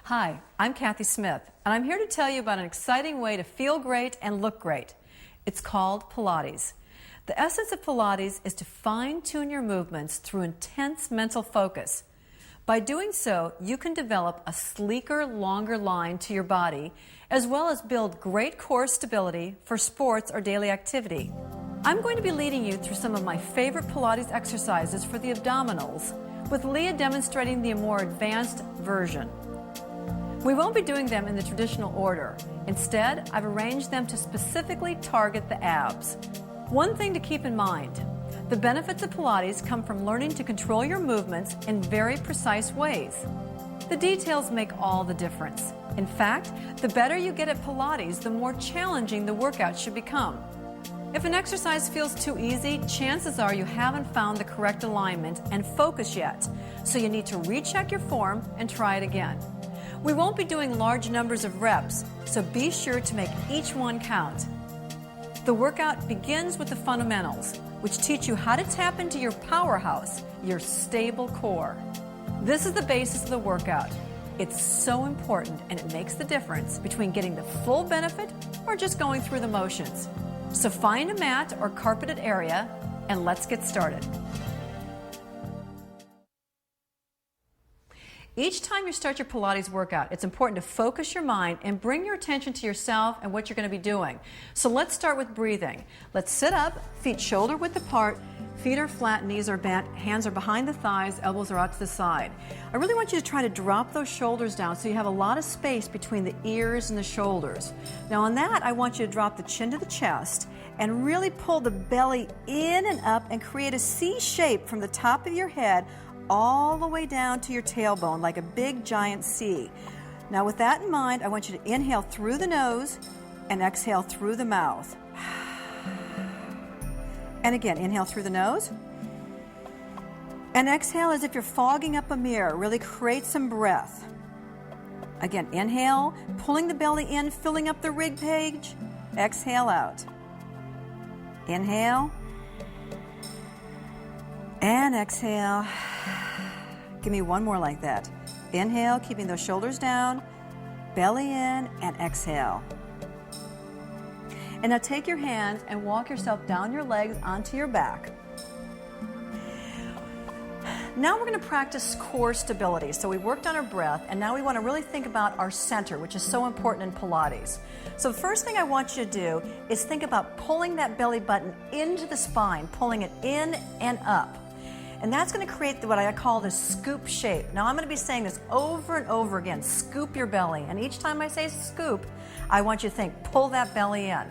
Hi, I'm Kathy Smith, and I'm here to tell you about an exciting way to feel great and look great. It's called Pilates. The essence of Pilates is to fine-tune your movements through intense mental focus. By doing so, you can develop a sleeker, longer line to your body, as well as build great core stability for sports or daily activity. I'm going to be leading you through some of my favorite Pilates exercises for the abdominals, with Leah demonstrating the more advanced version. We won't be doing them in the traditional order. Instead, I've arranged them to specifically target the abs. One thing to keep in mind, the benefits of Pilates come from learning to control your movements in very precise ways. The details make all the difference. In fact, the better you get at Pilates, the more challenging the workout should become. If an exercise feels too easy, chances are you haven't found the correct alignment and focus yet, so you need to recheck your form and try it again. We won't be doing large numbers of reps, so be sure to make each one count. The workout begins with the fundamentals, which teach you how to tap into your powerhouse, your stable core. This is the basis of the workout. It's so important, and it makes the difference between getting the full benefit or just going through the motions. So find a mat or carpeted area, and let's get started. Each time you start your Pilates workout, it's important to focus your mind and bring your attention to yourself and what you're going to be doing. So let's start with breathing. Let's sit up, feet shoulder width apart, feet are flat, knees are bent, hands are behind the thighs, elbows are out to the side. I really want you to try to drop those shoulders down so you have a lot of space between the ears and the shoulders. Now on that, I want you to drop the chin to the chest and really pull the belly in and up and create a C shape from the top of your head all the way down to your tailbone, like a big giant C. Now with that in mind, I want you to inhale through the nose and exhale through the mouth. And again, inhale through the nose and exhale as if you're fogging up a mirror. Really create some breath. Again, inhale, pulling the belly in, filling up the rib cage. Exhale out. Inhale and exhale. Give me one more like that. Inhale, keeping those shoulders down, belly in, and exhale. And now take your hands and walk yourself down your legs onto your back. Now we're going to practice core stability. So we worked on our breath, and now we want to really think about our center, which is so important in Pilates. So the first thing I want you to do is think about pulling that belly button into the spine, pulling it in and up. And that's going to create what I call the scoop shape. Now I'm going to be saying this over and over again, scoop your belly. And each time I say scoop, I want you to think, pull that belly in.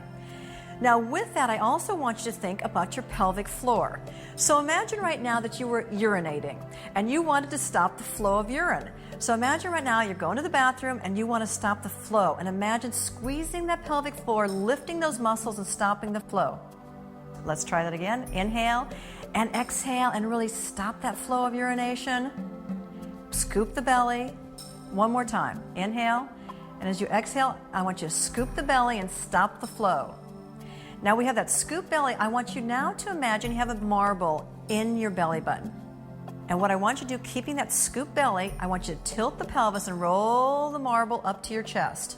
Now with that, I also want you to think about your pelvic floor. So imagine right now that you were urinating and you wanted to stop the flow of urine. So imagine right now you're going to the bathroom and you want to stop the flow. And imagine squeezing that pelvic floor, lifting those muscles and stopping the flow. Let's try that again. Inhale and exhale and really stop that flow of urination. Scoop the belly. One more time. Inhale. And as you exhale, I want you to scoop the belly and stop the flow. Now we have that scoop belly. I want you now to imagine you have a marble in your belly button. And what I want you to do, keeping that scoop belly, I want you to tilt the pelvis and roll the marble up to your chest.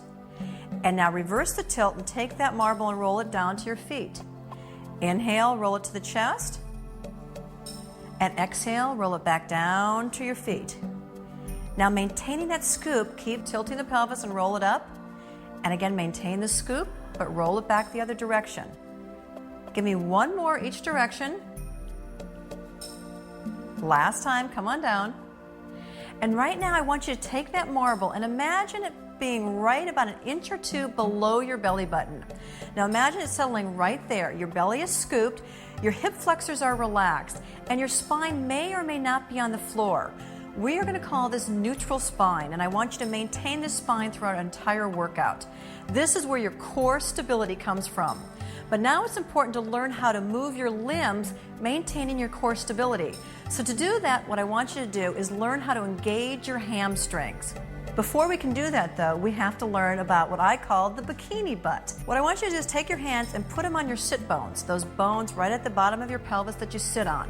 And now reverse the tilt and take that marble and roll it down to your feet. Inhale, roll it to the chest. And exhale, roll it back down to your feet. Now maintaining that scoop, keep tilting the pelvis and roll it up. And again, maintain the scoop, but roll it back the other direction. Give me one more each direction. Last time, come on down. And right now I want you to take that marble and imagine it being right about an inch or two below your belly button. Now imagine it settling right there. Your belly is scooped, your hip flexors are relaxed, and your spine may or may not be on the floor. We are going to call this neutral spine, and I want you to maintain this spine throughout our entire workout. This is where your core stability comes from. But now it's important to learn how to move your limbs, maintaining your core stability. So to do that, what I want you to do is learn how to engage your hamstrings. Before we can do that though, we have to learn about what I call the bikini butt. What I want you to do is take your hands and put them on your sit bones, those bones right at the bottom of your pelvis that you sit on.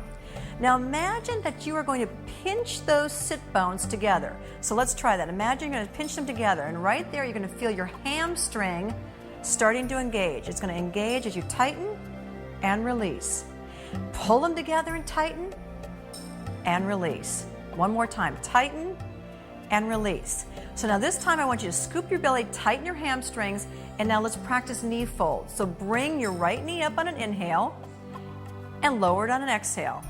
Now imagine that you are going to pinch those sit bones together. So let's try that. Imagine you're going to pinch them together, and right there you're going to feel your hamstring starting to engage. It's going to engage as you tighten and release. Pull them together and tighten and release. One more time, tighten and release. So now this time I want you to scoop your belly, tighten your hamstrings, and now let's practice knee folds. So bring your right knee up on an inhale and lower it on an exhale.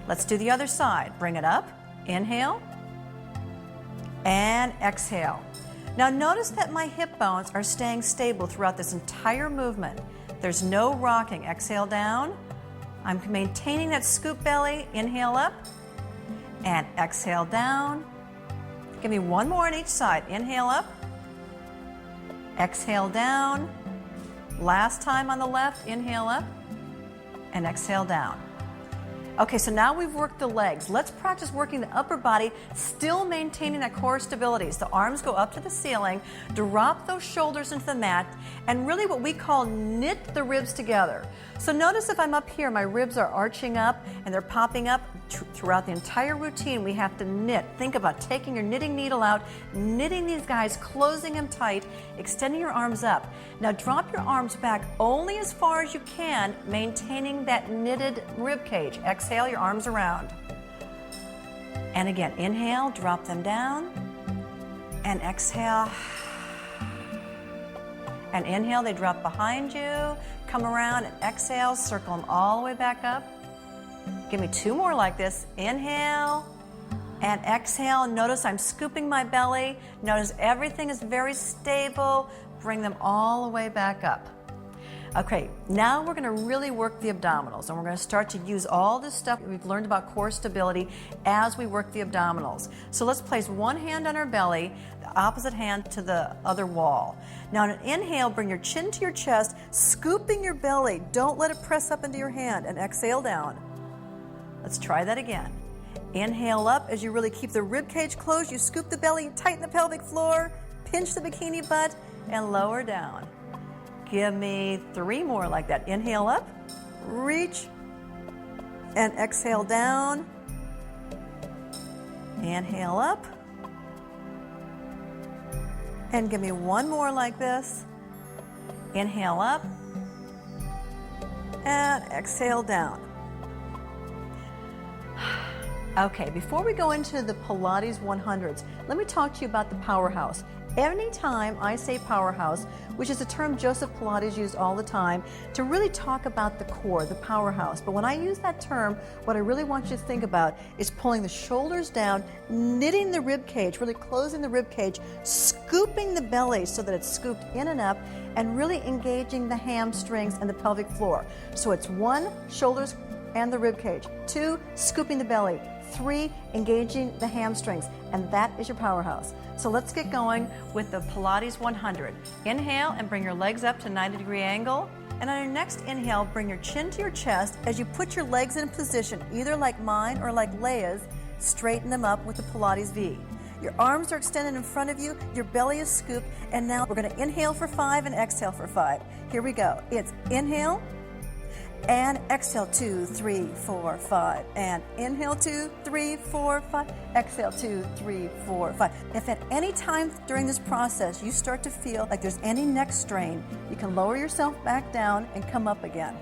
Let's do the other side. Bring it up, inhale, and exhale. Now notice that my hip bones are staying stable throughout this entire movement. There's no rocking. Exhale down. I'm maintaining that scoop belly. Inhale up and exhale down. Give me one more on each side. Inhale up, exhale down. Last time on the left, inhale up and exhale down. Okay, so now we've worked the legs. Let's practice working the upper body, still maintaining that core stability. So the arms go up to the ceiling, drop those shoulders into the mat, and really what we call knit the ribs together. So notice if I'm up here, my ribs are arching up and they're popping up. Throughout the entire routine, we have to knit. Think about taking your knitting needle out, knitting these guys, closing them tight, extending your arms up. Now drop your arms back only as far as you can, maintaining that knitted rib cage. Exhale, your arms around. And again, inhale, drop them down, and exhale. And inhale, they drop behind you, come around and exhale, circle them all the way back up. Give me two more like this. Inhale and exhale. Notice I'm scooping my belly. Notice everything is very stable. Bring them all the way back up. Okay, now we're going to really work the abdominals, and we're going to start to use all this stuff we've learned about core stability as we work the abdominals. So let's place one hand on our belly, the opposite hand to the other wall. Now on an inhale, bring your chin to your chest, scooping your belly. Don't let it press up into your hand, and exhale down. Let's try that again. Inhale up as you really keep the rib cage closed. You scoop the belly, tighten the pelvic floor, pinch the bikini butt, and lower down. Give me three more like that. Inhale up, reach, and exhale down. Inhale up. And give me one more like this. Inhale up, and exhale down. Okay, before we go into the Pilates 100s, let me talk to you about the powerhouse. Anytime I say powerhouse, which is a term Joseph Pilates used all the time to really talk about the core, the powerhouse. But when I use that term, what I really want you to think about is pulling the shoulders down, knitting the rib cage, really closing the rib cage, scooping the belly so that it's scooped in and up, and really engaging the hamstrings and the pelvic floor. So it's one, shoulders and the rib cage. Two, scooping the belly. Three, engaging the hamstrings. And that is your powerhouse. So let's get going with the Pilates 100. Inhale and bring your legs up to 90-degree angle. And on your next inhale, bring your chin to your chest as you put your legs in a position, either like mine or like Leia's. Straighten them up with the Pilates V. Your arms are extended in front of you, your belly is scooped, and now we're going to inhale for 5 and exhale for 5. Here we go. It's inhale, and exhale 2, 3, 4, 5, and inhale 2, 3, 4, 5, exhale 2, 3, 4, 5. If at any time during this process you start to feel like there's any neck strain, you can lower yourself back down and come up again.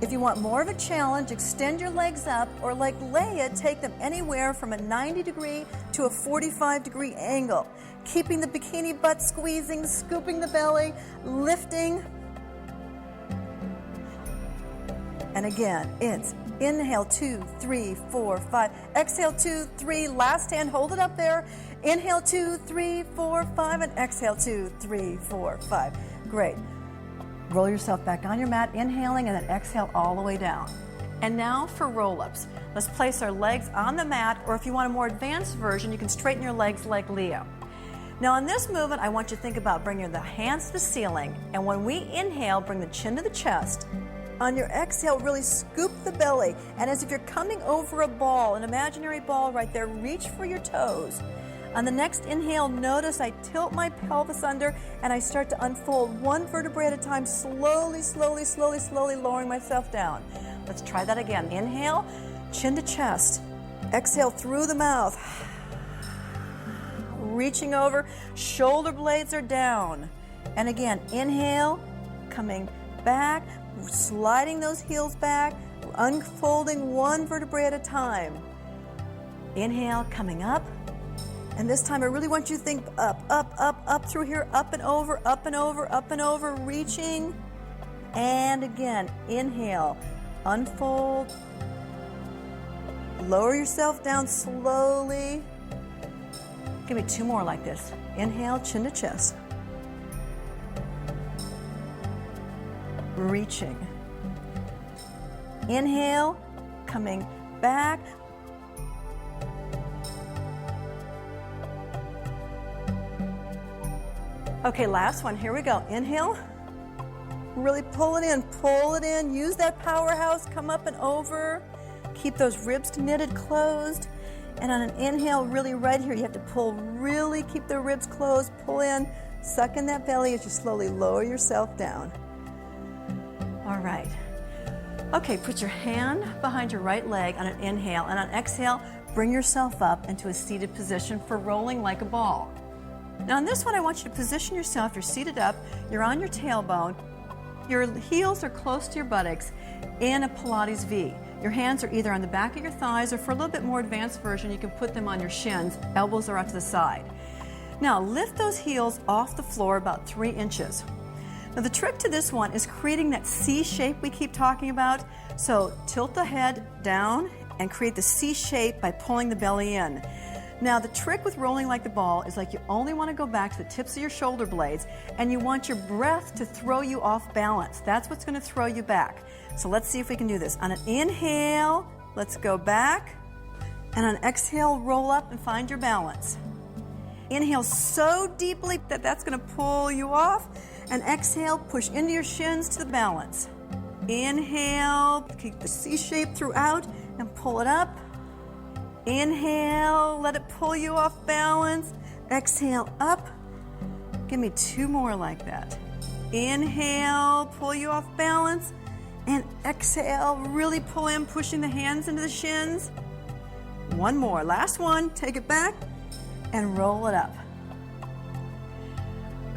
If you want more of a challenge, extend your legs up, or like Leia, take them anywhere from a 90-degree to a 45-degree angle, keeping the bikini butt squeezing, scooping the belly, lifting. And again, it's inhale 2, 3, 4, 5. Exhale 2, 3. Last hand, hold it up there. Inhale 2, 3, 4, 5, and exhale 2, 3, 4, 5. Great. Roll yourself back on your mat, inhaling, and then exhale all the way down. And now for roll-ups. Let's place our legs on the mat, or if you want a more advanced version, you can straighten your legs like Leah. Now in this movement, I want you to think about bringing the hands to the ceiling, and when we inhale, bring the chin to the chest. On your exhale, really scoop the belly, and as if you're coming over a ball, an imaginary ball right there, reach for your toes. On the next inhale, notice I tilt my pelvis under and I start to unfold one vertebrae at a time, slowly, slowly, slowly, slowly lowering myself down. Let's try that again. Inhale, chin to chest. Exhale through the mouth. Reaching over, shoulder blades are down. And again, inhale, coming back, sliding those heels back, unfolding one vertebrae at a time. Inhale, coming up. And this time I really want you to think up through here, up and over, up and over, up and over, reaching. And again, inhale, unfold. Lower yourself down slowly. Give me 2 more like this. Inhale, chin to chest. Reaching. Inhale, coming back. Okay, last one. Here we go. Inhale. Really pull it in, pull it in. Use that powerhouse. Come up and over. Keep those ribs knitted closed. And on an inhale, really right here, you have to pull, really keep the ribs closed. Pull in, suck in that belly as you slowly lower yourself down. All right. Okay, put your hand behind your right leg on an inhale, and on exhale, bring yourself up into a seated position for rolling like a ball. Now on this one, I want you to position yourself. You're seated up, you're on your tailbone, your heels are close to your buttocks in a Pilates V. Your hands are either on the back of your thighs, or for a little bit more advanced version, you can put them on your shins. Elbows are out to the side. Now lift those heels off the floor about 3 inches. Now the trick to this one is creating that C shape we keep talking about. So tilt the head down and create the C shape by pulling the belly in. Now the trick with rolling like the ball is like you only want to go back to the tips of your shoulder blades, and you want your breath to throw you off balance. That's what's going to throw you back. So let's see if we can do this. On an inhale, let's go back. And on exhale, roll up and find your balance. Inhale so deeply that that's going to pull you off. And exhale, push into your shins to the balance. Inhale, keep the C shape throughout and pull it up. Inhale, let it pull you off balance. Exhale, up. Give me 2 more like that. Inhale, pull you off balance. And exhale, really pull in, pushing the hands into the shins. 1 more, last one. Take it back and roll it up.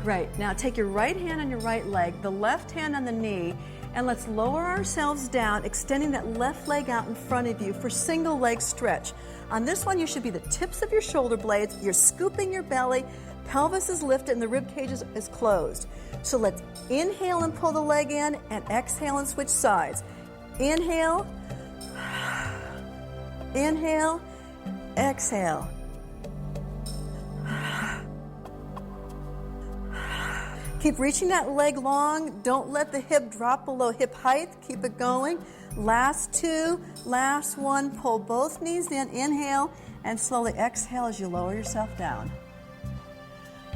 Great. Now take your right hand on your right leg, the left hand on the knee, and let's lower ourselves down, extending that left leg out in front of you for single leg stretch. On this one, you should be the tips of your shoulder blades. You're scooping your belly, pelvis is lifted, and the rib cage is closed. So let's inhale and pull the leg in, and exhale and switch sides. Inhale, inhale, exhale. Keep reaching that leg long. Don't let the hip drop below hip height. Keep it going. Last 2, last 1. Pull both knees in. Inhale and slowly exhale as you lower yourself down.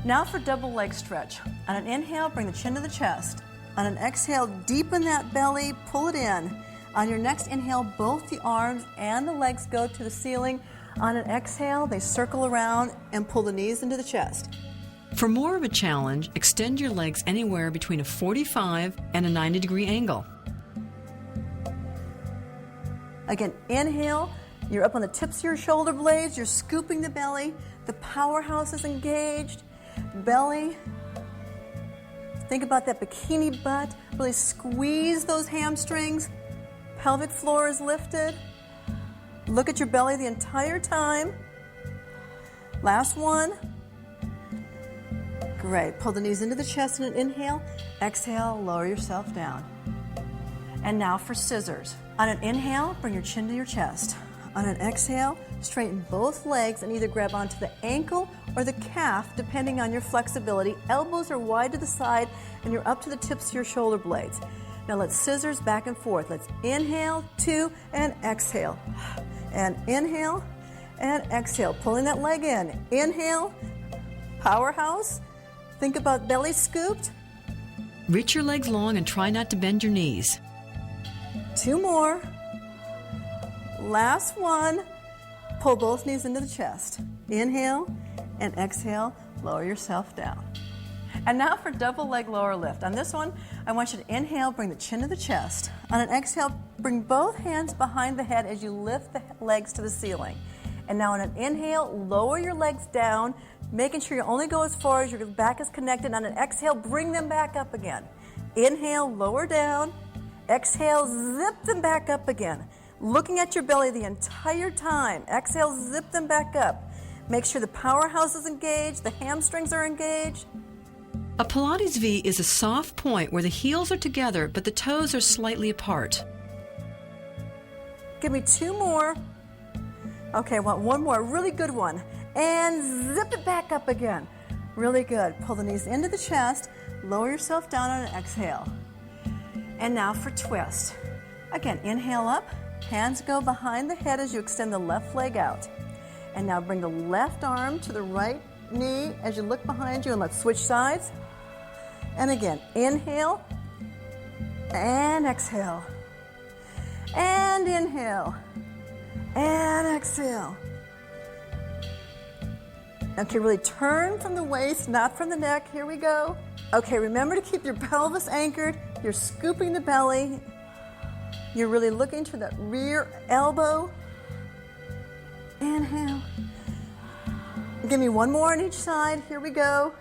Now for double leg stretch. On an inhale, bring the chin to the chest. On an exhale, deepen that belly, pull it in. On your next inhale, both the arms and the legs go to the ceiling. On an exhale, they circle around and pull the knees into the chest. For more of a challenge, extend your legs anywhere between a 45 and a 90-degree angle. Again, inhale, you're up on the tips of your shoulder blades, you're scooping the belly, the powerhouse is engaged, belly. Think about that bikini butt, really squeeze those hamstrings, pelvic floor is lifted. Look at your belly the entire time. Last one. Great. Pull the knees into the chest in an inhale. Exhale, lower yourself down. And now for scissors. On an inhale, bring your chin to your chest. On an exhale, straighten both legs and either grab onto the ankle or the calf, depending on your flexibility. Elbows are wide to the side, and you're up to the tips of your shoulder blades. Now let's scissors back and forth. Let's inhale, 2, and exhale. And inhale, and exhale. Pulling that leg in. Inhale, powerhouse. Think about belly scooped. Reach your legs long and try not to bend your knees. 2 more. Last one. Pull both knees into the chest. Inhale and exhale. Lower yourself down. And now for double leg lower lift. On this one, I want you to inhale, bring the chin to the chest. On an exhale, bring both hands behind the head as you lift the legs to the ceiling. And now on an inhale, lower your legs down, making sure you only go as far as your back is connected. On an exhale, bring them back up again. Inhale, lower down. Exhale, zip them back up again. Looking at your belly the entire time. Exhale, zip them back up. Make sure the powerhouse is engaged, the hamstrings are engaged. A Pilates V is a soft point where the heels are together but the toes are slightly apart. Give me 2 more. Okay, I want 1 more, really good one. And zip it back up again. Really good. Pull the knees into the chest, lower yourself down on an exhale. And now for twist. Again, inhale up, hands go behind the head as you extend the left leg out. And now bring the left arm to the right knee as you look behind you, and let's switch sides. And again, inhale and exhale. And inhale and exhale. Okay, really turn from the waist, not from the neck. Here we go. Okay, remember to keep your pelvis anchored. You're scooping the belly. You're really looking to that rear elbow. Inhale. Give me 1 more on each side. Here we go.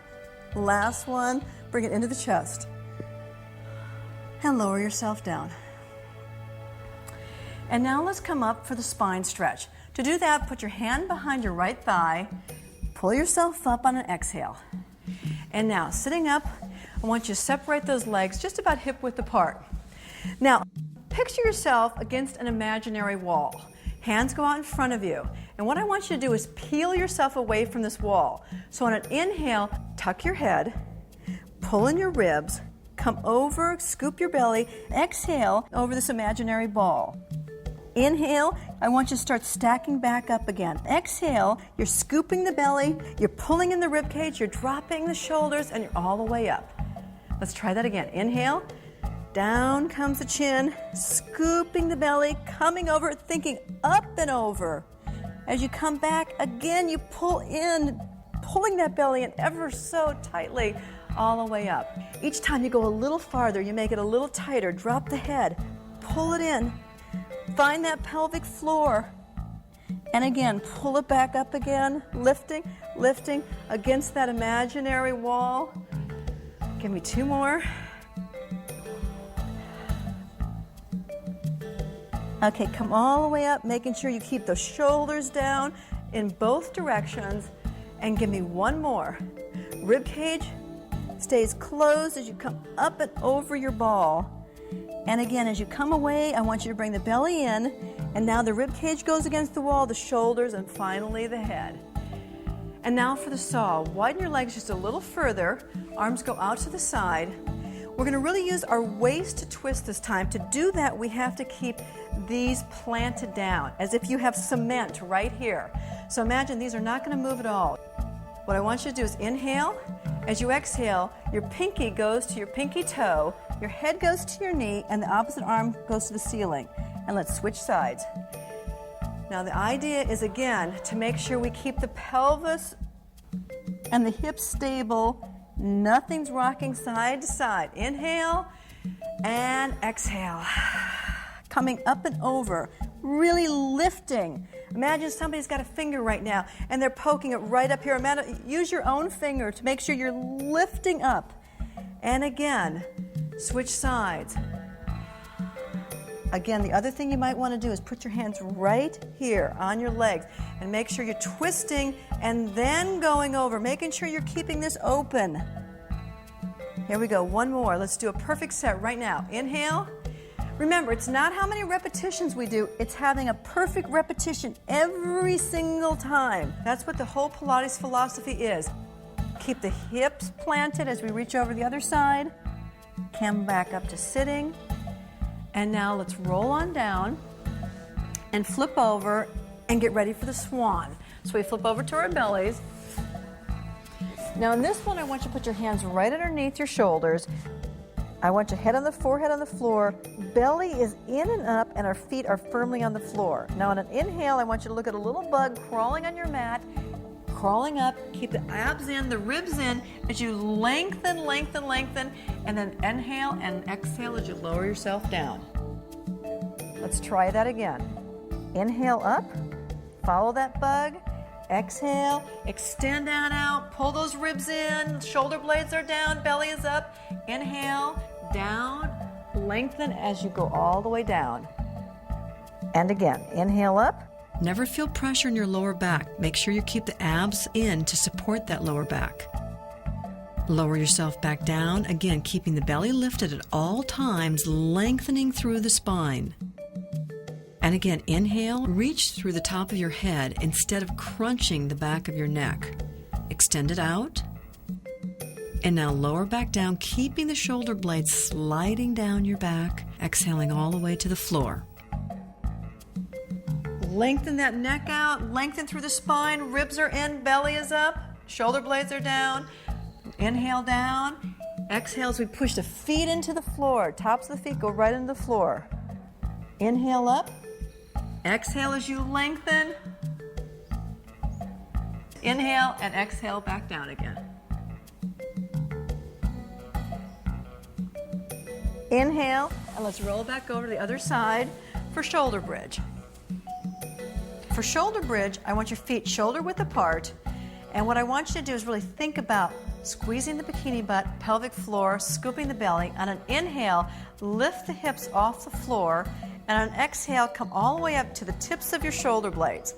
Last one. Bring it into the chest. And lower yourself down. And now let's come up for the spine stretch. To do that, put your hand behind your right thigh. Pull yourself up on an exhale. And now, sitting up, I want you to separate those legs just about hip width apart. Now, picture yourself against an imaginary wall. Hands go out in front of you. And what I want you to do is peel yourself away from this wall. So on an inhale, tuck your head, pull in your ribs, come over, scoop your belly, exhale over this imaginary ball. Inhale, I want you to start stacking back up again. Exhale, you're scooping the belly, you're pulling in the rib cage, you're dropping the shoulders, and you're all the way up. Let's try that again. Inhale, down comes the chin, scooping the belly, coming over, thinking up and over. As you come back, again, you pull in, pulling that belly in ever so tightly, all the way up. Each time you go a little farther, you make it a little tighter, drop the head, pull it in. Find that pelvic floor. And again, pull it back up again, lifting, lifting against that imaginary wall. Give me 2 more. Okay, come all the way up, making sure you keep the shoulders down in both directions. And give me 1 more. Rib cage stays closed as you come up and over your ball. And again, as you come away, I want you to bring the belly in, and now the rib cage goes against the wall, the shoulders, and finally the head. And now for the saw. Widen your legs just a little further. Arms go out to the side. We're going to really use our waist to twist this time. To do that, we have to keep these planted down, as if you have cement right here. So imagine these are not going to move at all. What I want you to do is inhale. As you exhale, your pinky goes to your pinky toe, your head goes to your knee, and the opposite arm goes to the ceiling. And let's switch sides. Now the idea is, again, to make sure we keep the pelvis and the hips stable. Nothing's rocking side to side. Inhale and exhale. Coming up and over, really lifting. Imagine somebody's got a finger right now and they're poking it right up here. Use your own finger to make sure you're lifting up. And again, switch sides. Again, the other thing you might want to do is put your hands right here on your legs and make sure you're twisting and then going over, making sure you're keeping this open. Here we go, 1 more. Let's do a perfect set right now. Inhale. Remember, it's not how many repetitions we do, it's having a perfect repetition every single time. That's what the whole Pilates philosophy is. Keep the hips planted as we reach over the other side. Come back up to sitting. And now let's roll on down and flip over and get ready for the swan. So we flip over to our bellies. Now in this one, I want you to put your hands right underneath your shoulders. I want your head on the forehead on the floor. Belly is in and up, and our feet are firmly on the floor. Now on an inhale, I want you to look at a little bug crawling on your mat. crawling up, keep the abs in, the ribs in, as you lengthen, lengthen, lengthen, and then inhale and exhale as you lower yourself down. Let's try that again. Inhale up, follow that bug, exhale, extend that out, pull those ribs in, shoulder blades are down, belly is up, inhale, down, lengthen as you go all the way down. And again, inhale up. Never feel pressure in your lower back. Make sure you keep the abs in to support that lower back. Lower yourself back down, again keeping the belly lifted at all times, lengthening through the spine. And again, inhale, reach through the top of your head instead of crunching the back of your neck. Extend it out. And now lower back down, keeping the shoulder blades sliding down your back, exhaling all the way to the floor. Lengthen that neck out, lengthen through the spine, ribs are in, belly is up, shoulder blades are down. Inhale down, exhale as we push the feet into the floor, tops of the feet go right into the floor. Inhale up, exhale as you lengthen. Inhale and exhale back down again. Inhale, and let's roll back over to the other side for shoulder bridge. For shoulder bridge, I want your feet shoulder width apart, and what I want you to do is really think about squeezing the bikini butt, pelvic floor, scooping the belly. On an inhale, lift the hips off the floor, and on an exhale, come all the way up to the tips of your shoulder blades.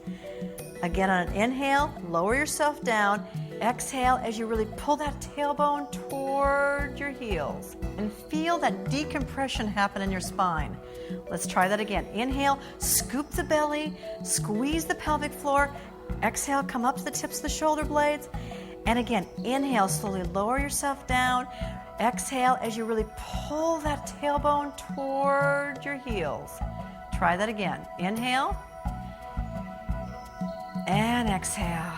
Again, on an inhale, lower yourself down. Exhale as you really pull that tailbone toward your heels and feel that decompression happen in your spine. Let's try that again. Inhale, scoop the belly, squeeze the pelvic floor. Exhale, come up to the tips of the shoulder blades. And again, inhale, slowly lower yourself down. Exhale as you really pull that tailbone toward your heels. Try that again. Inhale and exhale.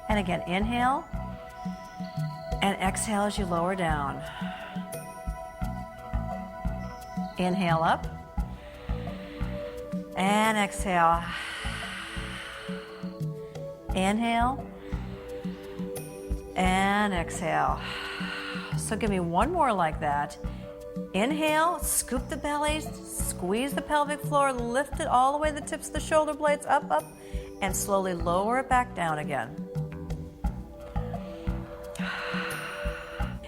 And again, inhale and exhale as you lower down. Inhale up and exhale. Inhale and exhale. So give me one more like that. Inhale, scoop the belly, squeeze the pelvic floor, lift it all the way to the tips of the shoulder blades, up, up, and slowly lower it back down again.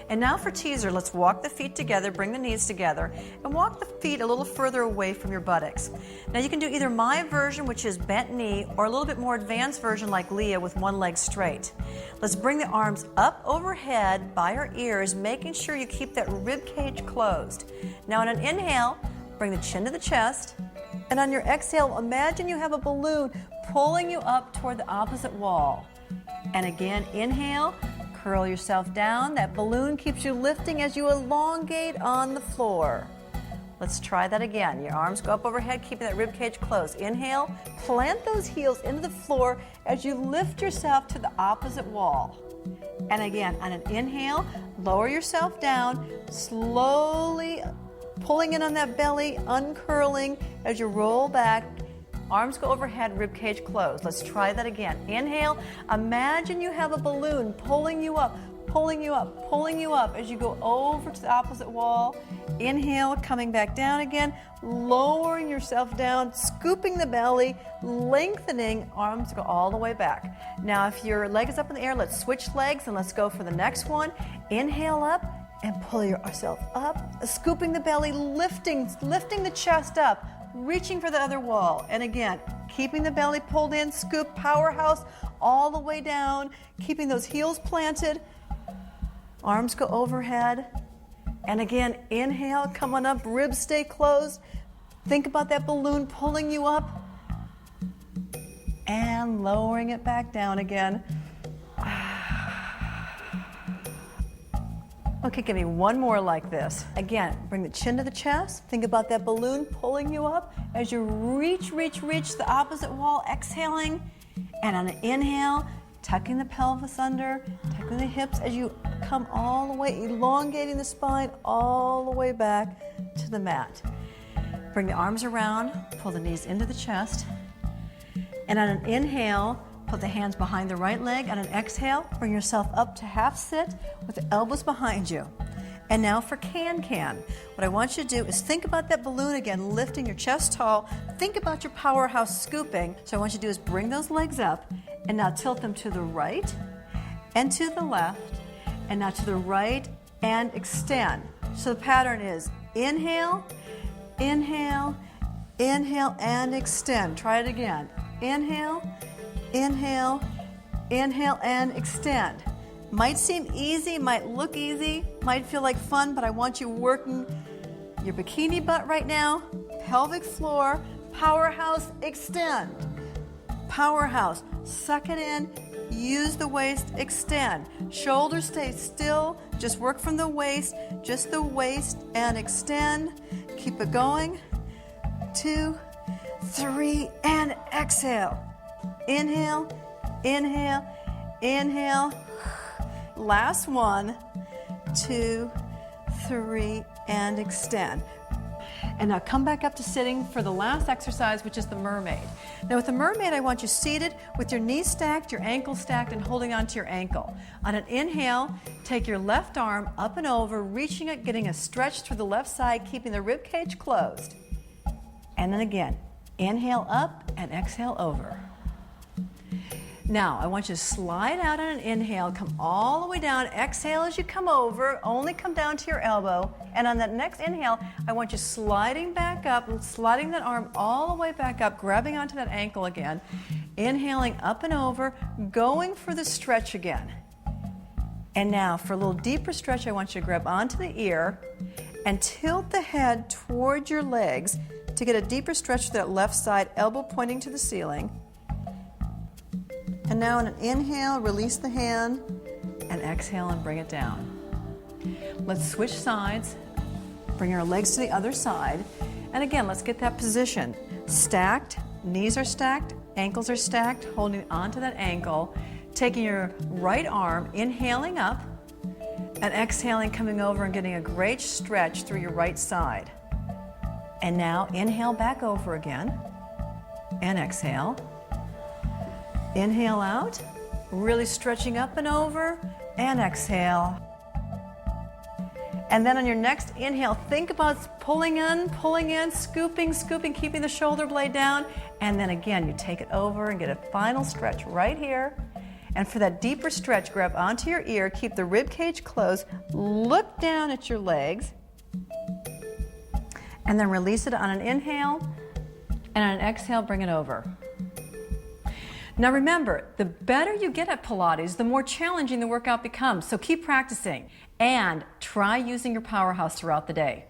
And now for teaser, let's walk the feet together, bring the knees together, and walk the feet a little further away from your buttocks. Now you can do either my version, which is bent knee, or a little bit more advanced version like Leah with one leg straight. Let's bring the arms up overhead by our ears, making sure you keep that rib cage closed. Now on an inhale, bring the chin to the chest, and on your exhale, imagine you have a balloon pulling you up toward the opposite wall. And again, inhale, curl yourself down. That balloon keeps you lifting as you elongate on the floor. Let's try that again. Your arms go up overhead, keeping that rib cage closed. Inhale, plant those heels into the floor as you lift yourself to the opposite wall. And again, on an inhale, lower yourself down, slowly pulling in on that belly, uncurling as you roll back. Arms go overhead, rib cage closed. Let's try that again. Inhale, imagine you have a balloon pulling you up, pulling you up, pulling you up as you go over to the opposite wall. Inhale, coming back down again, lowering yourself down, scooping the belly, lengthening, arms go all the way back. Now, if your leg is up in the air, let's switch legs and let's go for the next one. Inhale up and pull yourself up, scooping the belly, lifting the chest up, reaching for the other wall. And again, keeping the belly pulled in, scoop, powerhouse all the way down, keeping those heels planted. Arms go overhead. And again, inhale, come on up, ribs stay closed. Think about that balloon pulling you up and lowering it back down again. Okay, give me one more like this. Again, bring the chin to the chest. Think about that balloon pulling you up as you reach the opposite wall, exhaling. And on an inhale, tucking the pelvis under, tucking the hips as you come all the way, elongating the spine all the way back to the mat. Bring the arms around, pull the knees into the chest. And on an inhale, Put the hands behind the right leg. On an exhale, bring yourself up to half sit with the elbows behind you. And now for can-can. What I want you to do is think about that balloon again, lifting your chest tall. Think about your powerhouse scooping. So I want you to do is bring those legs up and now tilt them to the right and to the left and now to the right and extend. So the pattern is inhale, inhale, inhale and extend. Try it again. Inhale, inhale, inhale and extend. Might seem easy, might look easy, might feel like fun, but I want you working your bikini butt right now, pelvic floor, powerhouse, extend. Powerhouse, suck it in, use the waist, extend. Shoulders stay still, just work from the waist, just the waist and extend. Keep it going. 2, 3, and exhale. Inhale, inhale, inhale. Last 1, 2, 3, and extend. And now come back up to sitting for the last exercise, which is the mermaid. Now with the mermaid, I want you seated with your knees stacked, your ankles stacked, and holding onto your ankle. On an inhale, take your left arm up and over, reaching it, getting a stretch through the left side, keeping the rib cage closed. And then again, inhale up and exhale over. Now, I want you to slide out on an inhale, come all the way down, exhale as you come over, only come down to your elbow, and on that next inhale, I want you sliding back up, sliding that arm all the way back up, grabbing onto that ankle again, inhaling up and over, going for the stretch again. And now, for a little deeper stretch, I want you to grab onto the ear and tilt the head toward your legs to get a deeper stretch to that left side, elbow pointing to the ceiling. And now on an inhale, release the hand, and exhale and bring it down. Let's switch sides, bring our legs to the other side, and again, let's get that position. Stacked, knees are stacked, ankles are stacked, holding onto that ankle, taking your right arm, inhaling up, and exhaling, coming over and getting a great stretch through your right side. And now inhale back over again, and exhale. Inhale out, really stretching up and over, and exhale. And then on your next inhale, think about pulling in, scooping, keeping the shoulder blade down, and then again, you take it over and get a final stretch right here. And for that deeper stretch, grab onto your ear, keep the rib cage closed, look down at your legs, and then release it on an inhale, and on an exhale, bring it over. Now remember, the better you get at Pilates, the more challenging the workout becomes. So keep practicing and try using your powerhouse throughout the day.